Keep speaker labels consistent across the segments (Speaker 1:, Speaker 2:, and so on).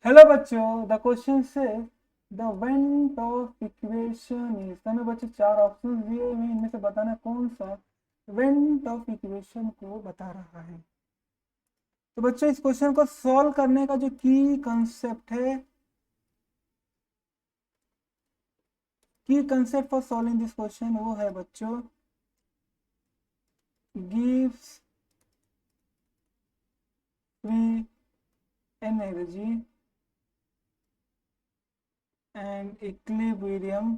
Speaker 1: Hello बच्चों, the question से the went Hoff equation is. हमें बच्चों चार ऑप्शन दिए हुए हैं, इनमें से बताना कौन सा वेंट ऑफ इक्वेशन को बता रहा है। तो बच्चों इस क्वेश्चन को सॉल्व करने का जो की concept for solving this question वो है बच्चों, gives free energy and equilibrium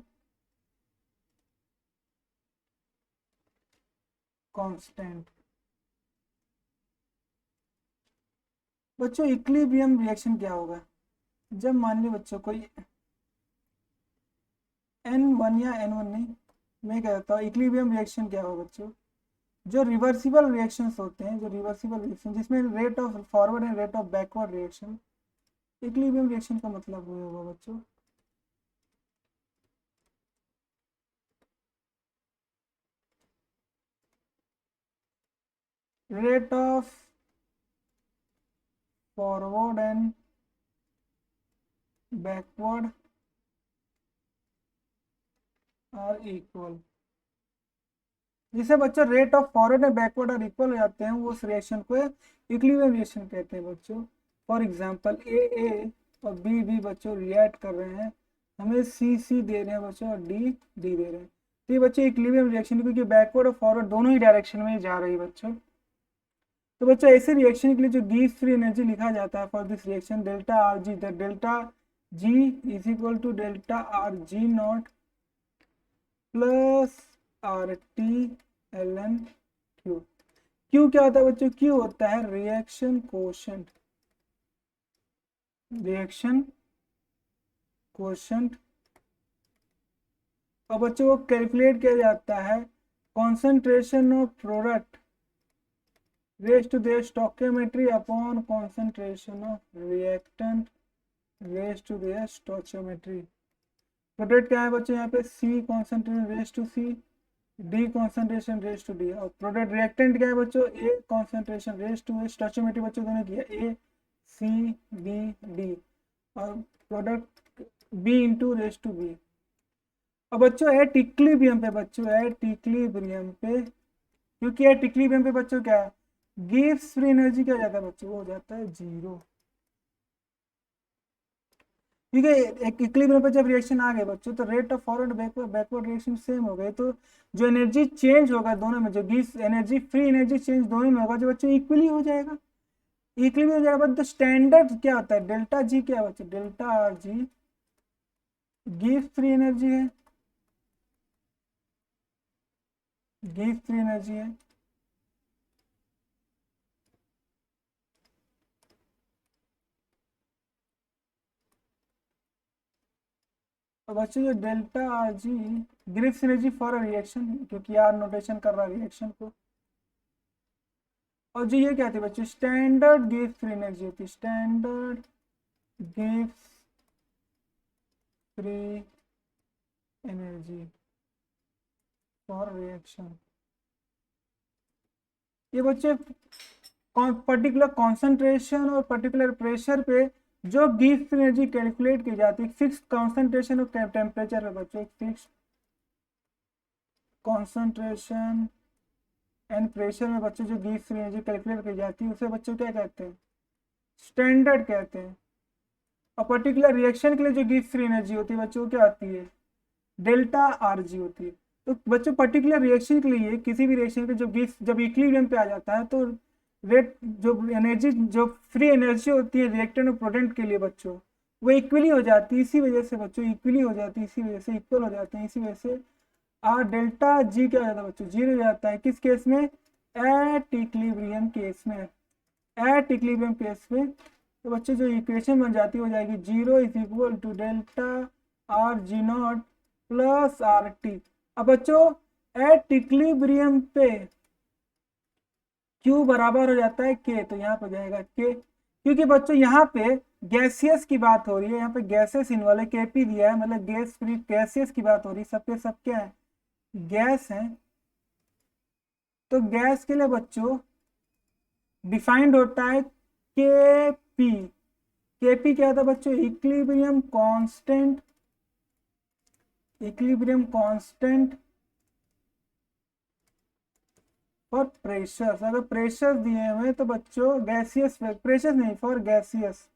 Speaker 1: constant. बच्चों इक्विलिब्रियम रिएक्शन क्या होगा? जब मान ली बच्चों कोई N1 या N1 नहीं, मैं कहता हूँ इक्विलिब्रियम रिएक्शन क्या होगा बच्चों? जो रिवर्सिबल रिएक्शंस होते हैं, जो रिवर्सिबल रिएक्शन जिसमें rate of forward and rate of backward reaction, equilibrium reaction का मतलब वो होगा बच्चों। Rate of forward and backward are equal. जिसे बच्चों rate of forward and backward are equal हो जाते हैं, वो उस रिएक्शन को इक्विलिब्रियम रिएक्शन कहते हैं बच्चों। फॉर एग्जांपल ए और बी बच्चों रिएक्ट कर रहे हैं, हमें सी दे रहे हैं बच्चों और डी दे रहे हैं। तो ये बच्चों इक्विलिब्रियम रिएक्शन, क्योंकि बैकवर्ड और फॉरवर्ड दोनों ही डायरेक्शन में जा रही है बच्चों। तो बच्चों ऐसे रिएक्शन के लिए जो गिव्स फ्री एनर्जी लिखा जाता है for this reaction delta R G, the delta G is equal to delta R G nought plus R T L N Q. Q क्या होता है बच्चों? क्यू होता है रिएक्शन कोशेंट। Reaction quotient. और बच्चों को कैलकुलेट किया जाता है concentration of product raise to their stoichiometry upon concentration of reactant raise to their stoichiometry. Product क्या है बच्चों? यहाँ पे C concentration raise to C, D concentration raise to D. और प्रोडक्ट रिएक्टेंट क्या है बच्चों? A concentration raise to A. Stoichiometry बच्चों दोनों किया ए सी बी डी। और product B into raise to B. अब बच्चों एट इक्विलिब्रियम पे, बच्चों एट इक्विलिब्रियम पे, क्योंकि एट इक्विलिब्रियम पे बच्चों क्या है, गिव्स फ्री एनर्जी क्या हो जाता है बच्चों? वो हो जाता है जीरो। क्योंकि एक इक्विलिब्रियम पे जब रिएक्शन आ गए बच्चों, तो rate of forward backward backward reaction same हो गए, तो जो एनर्जी चेंज होगा दोनों में, जो gives energy free energy change दोनों में होगा, जो बच्चों इक्वली हो जाएगा। इक्वली हो जाएगा। बट स्टैंडर्ड क्या होता है? डेल्टा जी क्या है बच्चों? डेल्टा आर जी गिव्स फ्री एनर्जी है, गिव्स फ्री एनर्जी है। और बच्चों जो delta R ji gives energy for a reaction, क्योंकि आर नोटेशन कर रहा है रिएक्शन को। और जो ये क्या थी बच्चों? स्टैंडर्ड गिव्स फ्री एनर्जी होती है, standard gives free energy for reaction. ये बच्चे पर्टिकुलर कॉन्सेंट्रेशन और पर्टिकुलर प्रेशर पे जो गिव्स एनर्जी कैलकुलेट की जाती है, फिक्स कॉन्सेंट्रेशन और टेम्परेचर है बच्चों, फिक्स कॉन्सेंट्रेशन एंड प्रेशर में बच्चों जो गिव्स एनर्जी कैलकुलेट की जाती है, उसे बच्चों क्या कहते हैं? स्टैंडर्ड कहते हैं। और पर्टिकुलर रिएक्शन के लिए जो गिव्स फ्री एनर्जी होती है बच्चों क्या आती है? डेल्टा आर जी होती है। तो बच्चों पर्टिकुलर रिएक्शन के लिए, किसी भी रिएक्शन के जो गिव्स जब इक्विलिब्रियम पे आ जाता है, तो रेट जो एनर्जी जो फ्री एनर्जी होती है रिएक्टेंट और प्रोडक्ट के लिए बच्चों, वो इक्वली हो जाती है। इसी वजह से बच्चों इक्वली हो जाती है, इसी वजह से इक्वल हो जाते हैं, इसी वजह से आर डेल्टा जी क्या हो जाता है बच्चों? जीरो हो जाता है। किस केस में? एट इक्विलिब्रियम केस में। एट इक्विलिब्रियम केस में तो बच्चों जो इक्वेशन बन जाती है हो जाएगी zero is equal to delta R G nought plus R T. अब बच्चों एट इक्विलिब्रियम पे Q बराबर हो जाता है K, तो यहाँ पर जाएगा K। क्योंकि बच्चों यहाँ पे गैसियस की बात हो रही है, यहाँ पे गैसेस इन्वॉल्व है, KP दिया है, मतलब गैस फ्री गैसियस की बात हो रही है, सबके सब क्या है? गैस है। तो गैस के लिए बच्चों डिफाइंड होता है KP। केपी क्या था बच्चों, equilibrium constant, equilibrium constant for pressures. अगर प्रेशर दिए हुए तो बच्चों गैसियस, प्रेशर नहीं, for gaseous,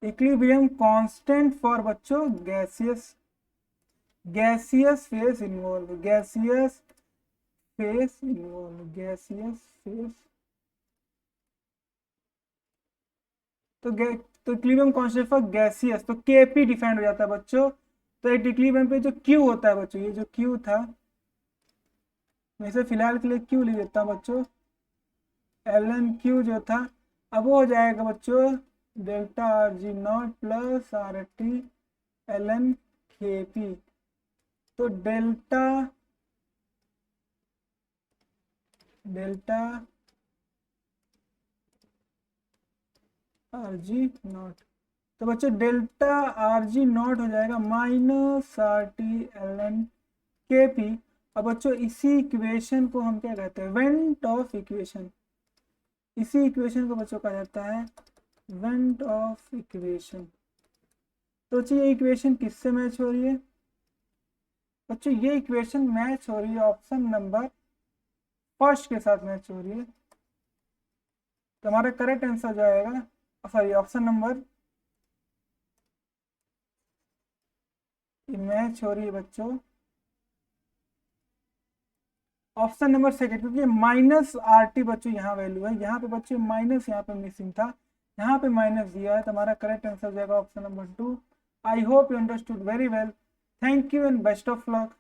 Speaker 1: equilibrium constant for बच्चों gaseous, gaseous phase involve, gaseous phase involve, gaseous phase. तो तो इक्विलिब्रियम कांस्टेंट फॉर गैसियस, तो केपी डिफाइंड हो जाता है बच्चों। तो एक इक्विलिब्रियम पे जो क्यू होता है बच्चों, ये जो क्यू था, मैं इसे फिलहाल के लिए क्यू लिख देता हूँ बच्चों, एल एन क्यू जो था, अब वो हो जाएगा बच्चों delta R G nought plus R T L N K P. तो delta delta R G nought, तो बच्चों डेल्टा आर जी नॉट हो जाएगा minus R T L N K P. अब बच्चों इसी इक्वेशन को हम क्या कहते हैं, वेंट ऑफ इक्वेशन। इसी इक्वेशन को बच्चों कहा जाता है वेंट ऑफ इक्वेशन। तो बच्चों ये इक्वेशन किससे मैच हो रही है बच्चों, ये इक्वेशन मैच हो रही है ऑप्शन नंबर फर्स्ट के साथ मैच हो रही है। तो हमारा करेक्ट आंसर जाएगा, सॉरी ऑप्शन नंबर मैच हो रही है बच्चों ऑप्शन नंबर सेकंड, क्योंकि माइनस आर टी बच्चों यहाँ वैल्यू है, यहाँ पे बच्चों माइनस यहाँ पे मिसिंग था, यहाँ पे माइनस दिया है, तो हमारा करेक्ट आंसर जाएगा option number 2। I hope you understood very well. Thank you and best of luck.